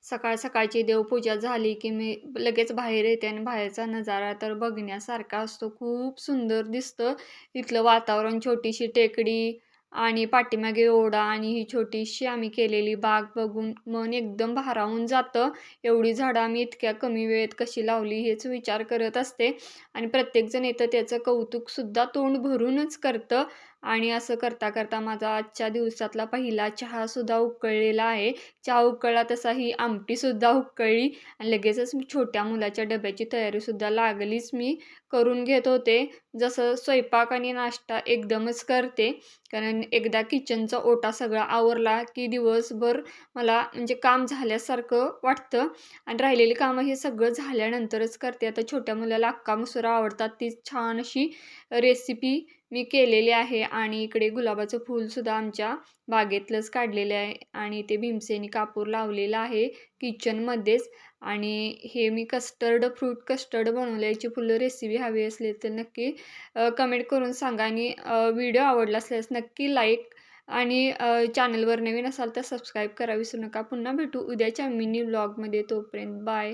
सकाळ सकाळची देवपूजा झाली, की मी लगेच बाहेर येते आणि बाहेरचा नजारा तर बघण्यासारखा असतो. खूप सुंदर दिसतं. इथलं वातावरण, छोटीशी टेकडी आणि पाठीमागे ओढा आणि ही छोटीशी आम्ही केलेली बाग बघून मन एकदम भारावून जातं. एवढी झाडं आम्ही इतक्या कमी वेळेत कशी लावली हेच विचार करत असते आणि प्रत्येकजण येतं त्याचं कौतुकसुद्धा तोंड भरूनच करतं आणि असं करता करता माझा आजच्या दिवसातला पहिला चहासुद्धा उकळलेला आहे. चहा उकळला तसा ही आमटीसुद्धा उकळली आणि लगेचच मी छोट्या मुलाच्या डब्याची तयारीसुद्धा लागलीच मी करून घेत होते. जसं स्वयंपाक आणि नाश्ता एकदमच करते. कारण एकदा किचनचा ओटा सगळा आवरला, की दिवसभर मला म्हणजे काम झाल्यासारखं वाटतं आणि राहिलेली कामं हे सगळं झाल्यानंतरच करते. आता छोट्या मुलाला अख्खा मसुरा आवडतात. ती छान अशी रेसिपी मी केलेली आहे आणि इकडे गुलाबाचं फूलसुद्धा आमच्या बागेतलंच काढलेलं आहे आणि ते भीमसेनी कापूर लावलेला आहे किचनमध्येच आणि हे मी कस्टर्ड फ्रूट कस्टर्ड बनवलं. याची फुल रेसिपी हवी असली तर नक्की कमेंट करून सांगा आणि व्हिडिओ आवडला असल्यास नक्की लाईक आणि चॅनलवर नवीन असाल तर सबस्क्राईब करा विसरू नका. पुन्हा भेटू उद्याच्या मिनी व्लॉगमध्ये. तोपर्यंत बाय.